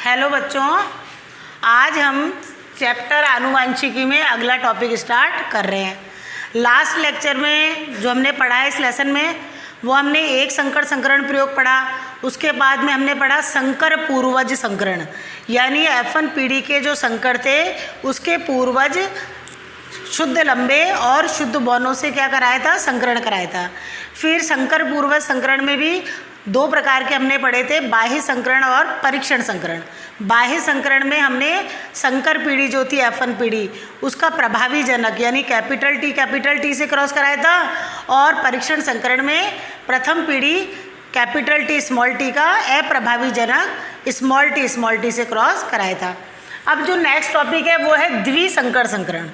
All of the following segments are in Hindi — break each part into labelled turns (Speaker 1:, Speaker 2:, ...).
Speaker 1: हेलो बच्चों, आज हम चैप्टर आनुवांशिकी में अगला टॉपिक स्टार्ट कर रहे हैं। लास्ट लेक्चर में जो हमने पढ़ा है इस लेसन में, वो हमने एक संकर संकरण प्रयोग पढ़ा। उसके बाद में हमने पढ़ा संकर पूर्वज संकरण, यानी F1 पीढ़ी के जो संकर थे उसके पूर्वज शुद्ध लंबे और शुद्ध बौनों से क्या कराया था, संकरण कराया था। फिर संकर पूर्वज संकरण में भी दो प्रकार के हमने पढ़े थे, बाह्य संकरण और परीक्षण संकरण। बाह्य संकरण में हमने संकर पीढ़ी जो थी F1 पीढ़ी, उसका प्रभावी जनक यानी कैपिटल टी से क्रॉस कराया था, और परीक्षण संकरण में प्रथम पीढ़ी कैपिटल टी स्मॉल टी का अप्रभावी जनक स्मॉल टी से क्रॉस कराया था। अब जो नेक्स्ट टॉपिक है वो है द्विसंकर संकरण।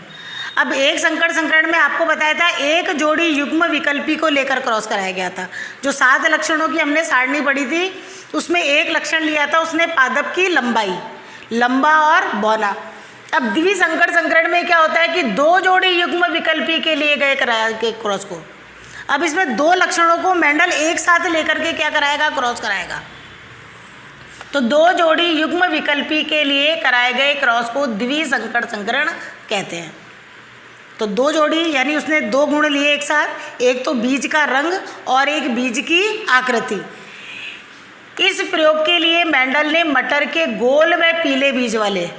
Speaker 1: अब एक संकर संकरण में आपको बताया था एक जोड़ी युग्म विकल्पी को लेकर क्रॉस कराया गया था। जो 7 लक्षणों की हमने सारणी पढ़ी थी उसमें एक लक्षण लिया था, उसने पादप की लंबाई, लंबा और बौना। अब द्विसंकर संकरण में क्या होता है कि 2 जोड़ी युग्म विकल्पी के लिए गए कराया के क्रॉस को। अब इसमें 2 लक्षणों को मेंडल एक साथ लेकर के क्या कराएगा, क्रॉस कराएगा। तो 2 जोड़ी युग्म विकल्पी के लिए कराए गए क्रॉस को द्विसंकर संकरण कहते हैं। तो 2 जोड़ी यानी उसने 2 गुण लिए एक साथ, एक तो बीज का रंग और एक बीज की आकृति। इस प्रयोग के लिए मेंडल ने मटर के गोल व पीले बीज वाले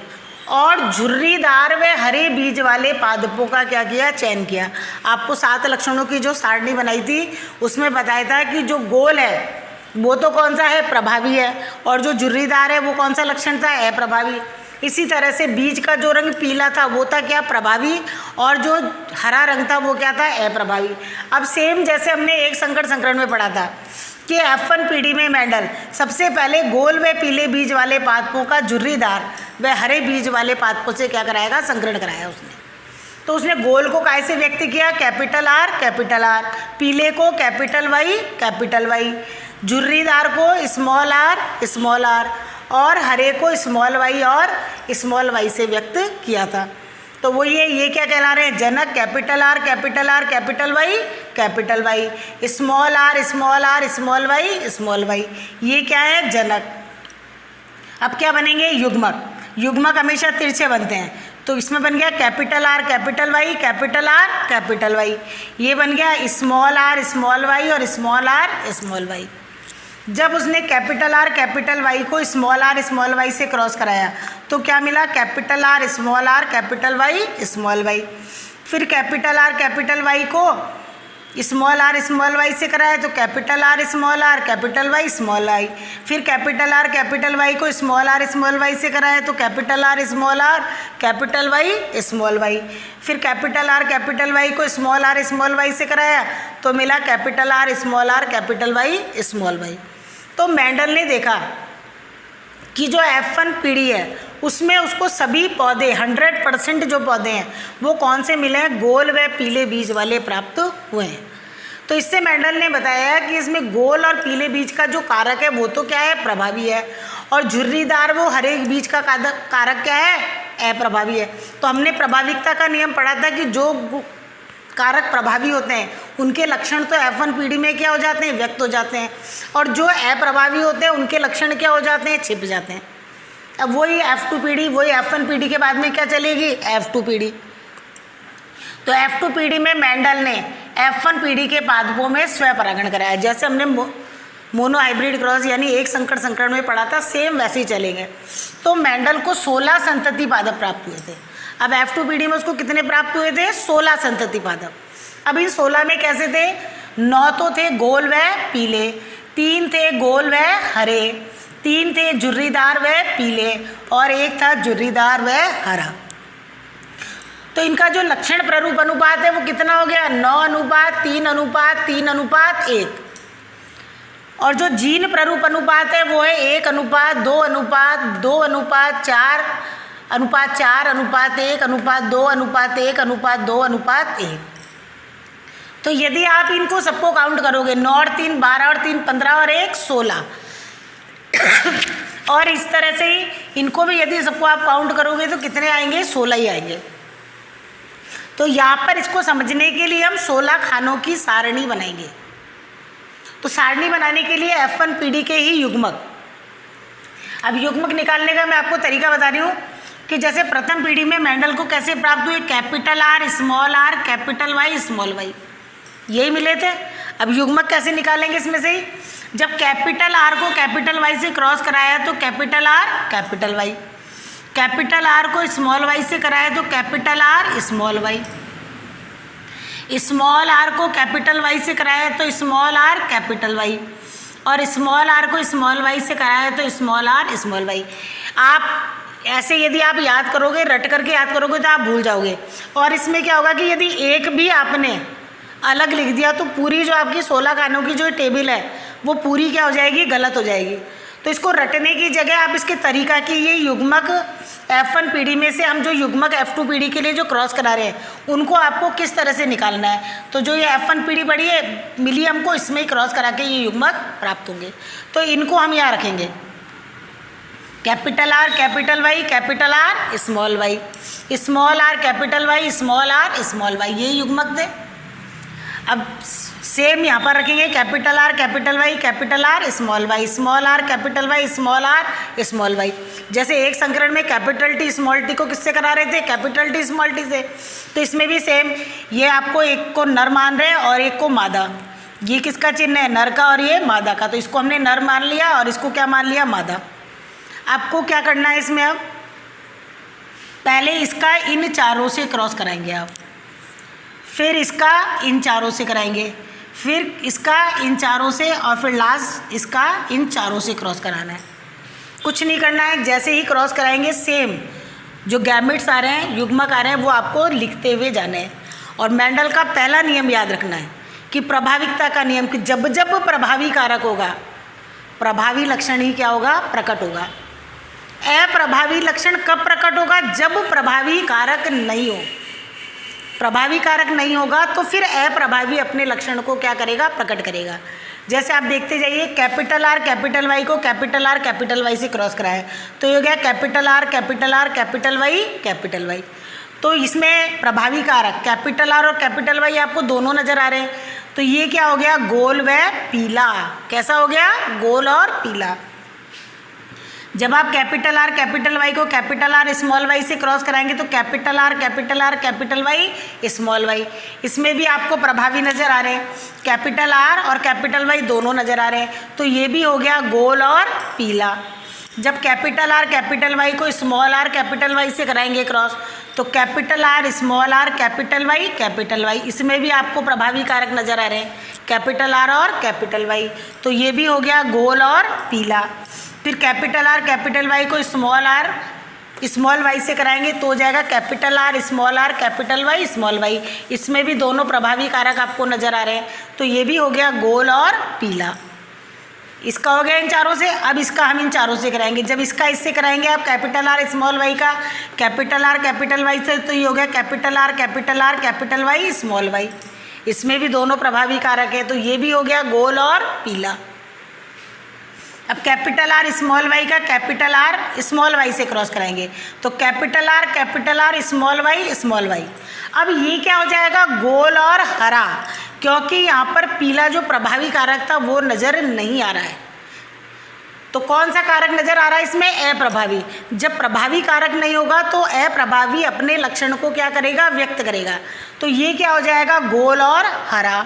Speaker 1: और झुर्रीदार व हरे बीज वाले पादपों का क्या किया, चयन किया। आपको 7 लक्षणों की जो सारणी बनाई थी उसमें बताया था कि जो गोल है वो तो कौन सा है, प्रभावी है, और जो झुर्रीदार है वो कौन सा लक्षण था, अप्रभावी। इसी तरह से बीज का जो रंग पीला था वो था क्या, प्रभावी, और जो हरा रंग था वो क्या था, अप्रभावी। अब सेम जैसे हमने एक संकर संकरण में पढ़ा था कि F1 पीढ़ी में मेंडल सबसे पहले गोल व पीले बीज वाले पादपों का झुर्रीदार व हरे बीज वाले पादपों से क्या कराएगा, संकरण कराया उसने। तो उसने गोल को काय से व्यक्त किया, कैपिटल आर, पीले को कैपिटल वाई, झुर्रीदार को स्मॉल आर और हरे को स्मॉल वाई और स्मॉल वाई से व्यक्त किया था। तो वो ये क्या कहला रहे हैं, जनक capital R capital Y, small Y, ये क्या है, जनक। अब क्या बनेंगे, युग्मक हमेशा तिरछे बनते हैं। तो इसमें बन गया कैपिटल आर कैपिटल वाई, ये बन गया स्मॉल वाई और स्मॉल वाई। जब उसने कैपिटल वाई को स्मॉल वाई से क्रॉस कराया तो क्या मिला, कैपिटल आर कैपिटल वाई। फिर कैपिटल वाई को स्मॉल वाई से कराया तो capital R capital Y small I. फिर कैपिटल वाई को स्मॉल वाई से कराया तो capital R capital Y small Y. फिर कैपिटल वाई को स्मॉल वाई से कराया तो मिला capital R capital Y small Y. तो मेंडल ने देखा कि जो F1 पीढ़ी है उसमें उसको सभी पौधे 100% जो पौधे हैं वो कौन से मिले हैं, गोल व पीले बीज वाले प्राप्त हुए हैं। तो इससे मेंडल ने बताया कि इसमें गोल और पीले बीज का जो कारक है वो तो क्या है, प्रभावी है, और झुर्रीदार वो हरे बीज का कारक क्या है, अप्रभावी है। तो हमने प्रभाविकता का नियम पढ़ा था कि जो कारक प्रभावी होते हैं उनके लक्षण तो F1 पीढ़ी में क्या हो जाते हैं, व्यक्त हो जाते हैं, और जो अप्रभावी होते हैं उनके लक्षण क्या हो जाते हैं, छिप जाते हैं। अब वही F2 पीढ़ी, वही F1 पीढ़ी के बाद में क्या चलेगी, F2 पीढ़ी। तो F2 पीढ़ी में मेंडल ने F1 पीढ़ी के पादपों में स्वपरागण कराया। जैसे हमने मोनो हाइब्रिड क्रॉस यानी एक संकर संकरण में पढ़ा था, सेम वैसे ही चलेंगे। तो मेंडल को 16 संतति पादप प्राप्त हुए थे। अब F2 पीढ़ी में उसको कितने प्राप्त हुए थे, 16 संतति पादप। अब इन 16 में कैसे थे, 9 तो थे गोल व पीले, 3 थे गोल व हरे, 3 थे झुर्रीदार व पीले और 1 था झुर्रीदार व हरा। तो इनका जो लक्षण प्ररूप अनुपात है वो कितना हो गया, 9:3:3:1। और जो जीन प्ररूप अनुपात है वो है 1:2:4:4:1:2:1:1। तो यदि आप इनको सबको काउंट करोगे, 9 और 3 12 और 3 15 और 1 16 और इस तरह से ही इनको भी यदि सबको आप काउंट करोगे तो कितने आएंगे, 16 ही आएंगे। तो यहाँ पर इसको समझने के लिए हम 16 खानों की सारणी बनाएंगे। तो सारणी बनाने के लिए F1 पीढ़ी के ही युग्मक अब युग्मक निकालने का मैं आपको तरीका बता रही हूँ कि जैसे प्रथम पीढ़ी में मेंडल को कैसे प्राप्त हुए, capital R, capital Y, small Y, यही मिले थे। अब युग्मक कैसे निकालेंगे इसमें से ही, जब कैपिटल आर को कैपिटल वाई से क्रॉस कराया तो capital R capital Y, capital R को स्मॉल वाई से कराया तो capital R small Y, small R को कैपिटल वाई से कराया तो स्मॉल आर कैपिटल वाई, और स्मॉल आर को स्मॉल वाई से कराया तो स्मॉल आर स्मॉल वाई। आप ऐसे यदि आप याद करोगे, रट करके याद करोगे तो आप भूल जाओगे। और इसमें क्या होगा कि यदि एक भी आपने अलग लिख दिया तो पूरी जो आपकी 16 खानों की जो टेबल है वो पूरी क्या हो जाएगी, गलत हो जाएगी। तो इसको रटने की जगह आप इसके तरीका की, ये युग्मक F1 पीढ़ी में से हम जो युग्मक F2 पीढ़ी के लिए जो क्रॉस करा रहे हैं उनको आपको किस तरह से निकालना है, तो जो ये F1 पीढ़ी पड़ी है मिली हमको, इसमें ही क्रॉस करा के ये युग्मक प्राप्त होंगे। तो इनको हम यहाँ रखेंगे, capital R capital Y, capital R small Y, small R capital Y, small R small Y, ये युग्मक थे। अब सेम यहाँ पर रखेंगे, capital R capital Y, capital R small Y, small R capital Y, small R small Y. जैसे एक संकरण में कैपिटल टी स्मॉल टी को किससे करा रहे थे, कैपिटल टी स्मॉल टी से, तो इसमें भी सेम, ये आपको एक को नर मान रहे हैं और एक को मादा। ये किसका चिन्ह है, नर का, और ये मादा का, तो इसको हमने नर मान लिया और इसको क्या मान लिया, मादा। आपको क्या करना है इसमें, अब पहले इसका इन चारों से क्रॉस कराएंगे आप, फिर इसका इन चारों से कराएंगे, फिर इसका इन चारों से, और फिर लास्ट इसका इन चारों से क्रॉस कराना है। कुछ नहीं करना है, जैसे ही क्रॉस कराएंगे सेम जो गैमेट्स आ रहे हैं, युग्मक आ रहे हैं, वो आपको लिखते हुए जाने हैं। और मेंडल का पहला नियम याद रखना है कि प्रभाविकता का नियम, कि जब जब प्रभावी कारक होगा प्रभावी लक्षण ही क्या होगा, प्रकट होगा। अप्रभावी लक्षण कब प्रकट होगा, जब प्रभावी कारक नहीं हो। प्रभावी कारक नहीं होगा तो फिर अप्रभावी अपने लक्षण को क्या करेगा, प्रकट करेगा। जैसे आप देखते जाइए, कैपिटल आर कैपिटल वाई को कैपिटल आर कैपिटल वाई से क्रॉस कराया तो ये हो गया capital R capital R capital Y capital Y. तो इसमें प्रभावी कारक कैपिटल आर और कैपिटल वाई आपको दोनों नज़र आ रहे हैं, तो ये क्या हो गया, गोल व पीला। कैसा हो गया, गोल और पीला। जब आप कैपिटल आर कैपिटल वाई को कैपिटल आर स्मॉल वाई से क्रॉस कराएंगे तो capital R capital Y small Y, इसमें भी आपको प्रभावी नज़र आ रहे हैं, कैपिटल आर और कैपिटल वाई दोनों नज़र आ रहे हैं, तो ये भी हो गया गोल और पीला। जब कैपिटल आर कैपिटल वाई को स्मॉल आर कैपिटल वाई से कराएंगे क्रॉस तो capital R small R capital Y, इसमें भी आपको प्रभावी कारक नज़र आ रहे हैं, कैपिटल आर और कैपिटल वाई, तो ये भी हो गया गोल और पीला। फिर कैपिटल आर कैपिटल वाई को स्मॉल आर स्मॉल वाई से कराएंगे तो हो जाएगा capital R capital Y small Y, इसमें भी दोनों प्रभावी कारक आपको नज़र आ रहे हैं, तो ये भी हो गया गोल और पीला। इसका हो गया इन चारों से। अब इसका हम इन चारों से कराएंगे। जब इसका इससे कराएंगे आप कैपिटल आर स्मॉल वाई का कैपिटल आर कैपिटल वाई से, तो ये हो गया capital R capital Y small Y, इसमें भी दोनों प्रभावी कारक है, तो ये भी हो गया गोल और पीला। अब कैपिटल आर स्मॉल वाई का कैपिटल आर स्मॉल वाई से क्रॉस कराएंगे तो कैपिटल आर स्मॉल वाई। अब ये क्या हो जाएगा, गोल और हरा, क्योंकि यहाँ पर पीला जो प्रभावी कारक था वो नज़र नहीं आ रहा है। तो कौन सा कारक नज़र आ रहा है इसमें, अप्रभावी। जब प्रभावी कारक नहीं होगा तो अप्रभावी अपने लक्षण को क्या करेगा, व्यक्त करेगा, तो ये क्या हो जाएगा, गोल और हरा।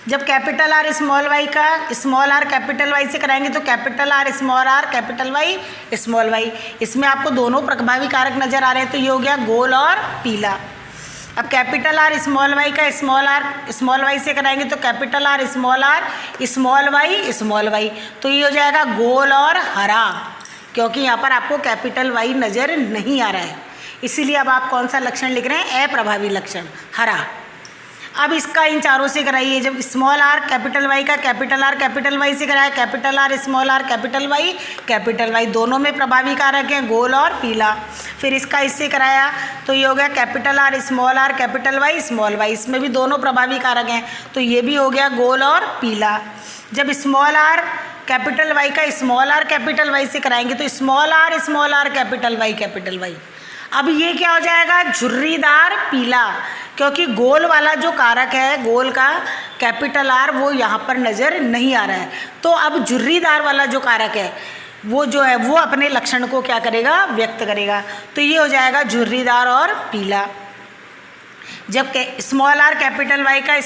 Speaker 1: जब कैपिटल आर स्मॉल वाई का स्मॉल आर कैपिटल वाई से कराएंगे तो capital R capital Y small Y, इसमें आपको दोनों प्रभावी कारक नज़र आ रहे हैं, तो ये हो गया गोल और पीला। अब कैपिटल आर स्मॉल वाई का स्मॉल वाई से कराएंगे तो कैपिटल आर स्मॉल वाई, तो ये हो जाएगा गोल और हरा, क्योंकि यहाँ पर आपको कैपिटल वाई नज़र नहीं आ रहा है, इसीलिए अब आप कौन सा लक्षण लिख रहे हैं, अप्रभावी लक्षण, हरा। अब इसका इन चारों से कराइए। जब स्मॉल आर कैपिटल वाई का कैपिटल आर कैपिटल वाई से कराया capital R small R capital Y, दोनों में प्रभावी कारक हैं गोल और पीला। फिर इसका इससे कराया तो ये हो गया capital R capital Y small Y, इसमें भी दोनों प्रभावी कारक हैं, तो ये भी हो गया गोल और पीला। जब स्मॉल आर कैपिटल वाई का स्मॉल आर कैपिटल वाई से कराएंगे तो स्मॉल आर कैपिटल वाई, अब ये क्या हो जाएगा, झुर्रीदार पीला, क्योंकि गोल वाला जो कारक है, गोल का कैपिटल आर, वो यहाँ पर नज़र नहीं आ रहा है। तो अब झुर्रीदार वाला जो कारक है वो जो है वो अपने लक्षण को क्या करेगा, व्यक्त करेगा। तो ये हो जाएगा झुर्रीदार और पीला। जब स्मॉल आर कैपिटल वाई का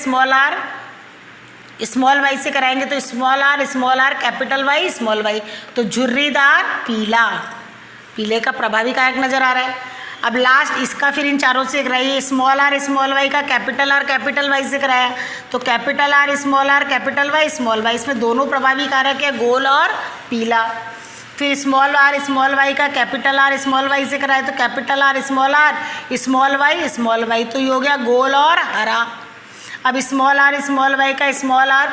Speaker 1: स्मॉल वाई से कराएंगे तो small R capital Y small Y, तो झुर्रीदार पीला, पीले का प्रभावी कारक नजर आ रहा है। अब लास्ट इसका फिर इन चारों से कराइए, स्मॉल आर वाई का कैपिटल वाई से कराया, तो capital R capital Y small Y, इसमें दोनों प्रभावी कारक है गोल और पीला। फिर स्मॉल वाई का कैपिटल आर स्मॉल वाई से कराया, तो कैपिटल आर स्मॉल वाई, तो ये हो गया गोल और हरा। अब स्मॉल वाई का स्मॉल आर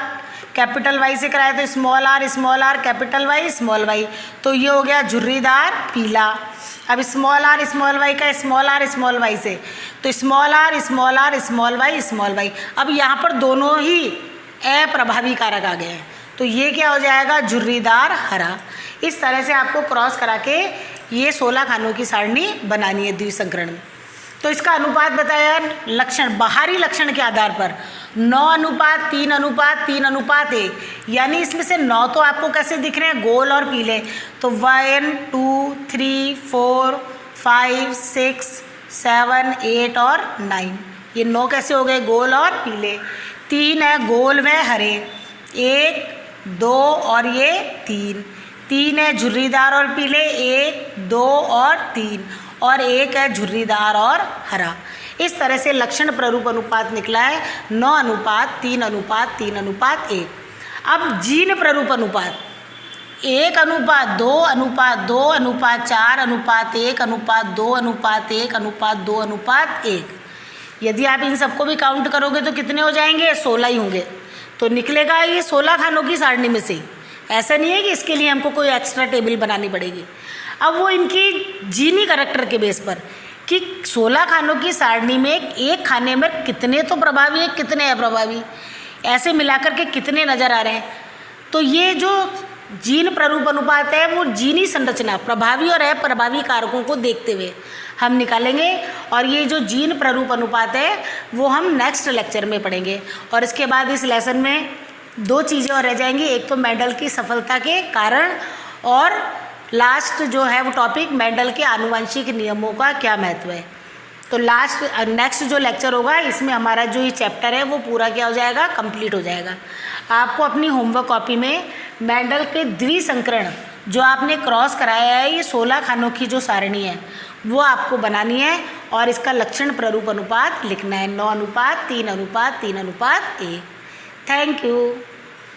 Speaker 1: कैपिटल वाई से कराया, तो small R capital Y small Y, तो ये हो गया झुर्रीदार पीला। अब स्मॉल वाई का स्मॉल वाई से, तो स्मॉल आर स्मॉल वाई। अब यहाँ पर दोनों ही अप्रभावी कारक आ गए हैं, तो ये क्या हो जाएगा, झुर्रीदार हरा। इस तरह से आपको क्रॉस करा के ये 16 खानों की सारणी बनानी है द्विसंकरण में। तो इसका अनुपात बताया लक्षण, बाहरी लक्षण के आधार पर 9:3:3:1, यानी इसमें से 9 तो आपको कैसे दिख रहे हैं, गोल और पीले, तो 1 2 3 4 5 6 7 8 और 9, ये 9 कैसे हो गए, गोल और पीले। 3 है गोल व हरे, 1 2 और ये 3 है झुर्रीदार और पीले, 1 2 और 3, और 1 है झुर्रीदार और हरा। इस तरह से लक्षण प्ररूप अनुपात निकला है 9:3:3:1। अब जीन प्ररूप अनुपात 1:2:4:1:1:2:1:1। यदि आप इन सबको भी काउंट करोगे तो कितने हो जाएंगे, 16 ही होंगे। तो निकलेगा ये 16 खानों की सारणी में से। ऐसा नहीं है कि इसके लिए हमको कोई एक्स्ट्रा टेबल बनानी पड़ेगी। अब वो इनकी जीनी करैक्टर के बेस पर कि 16 खानों की सारणी में एक खाने में कितने तो प्रभावी है, कितने अप्रभावी, ऐसे मिलाकर के कितने नज़र आ रहे हैं। तो ये जो जीन प्ररूप अनुपात है वो जीनी संरचना, प्रभावी और अप्रभावी कारकों को देखते हुए हम निकालेंगे, और ये जो जीन प्ररूप अनुपात है वो हम नेक्स्ट लेक्चर में पढ़ेंगे। और इसके बाद इस लेसन में 2 चीज़ें और रह जाएंगी, एक तो मेंडल की सफलता के कारण, और लास्ट जो है वो टॉपिक मेंडल के आनुवंशिक नियमों का क्या महत्व है। तो नेक्स्ट जो लेक्चर होगा इसमें हमारा जो ये चैप्टर है वो पूरा क्या हो जाएगा, कंप्लीट हो जाएगा। आपको अपनी होमवर्क कॉपी में मेंडल के द्विसंकरण जो आपने क्रॉस कराया है, ये 16 खानों की जो सारणी है वो आपको बनानी है, और इसका लक्षण प्ररूप अनुपात लिखना है 9:3:3:1। Thank you.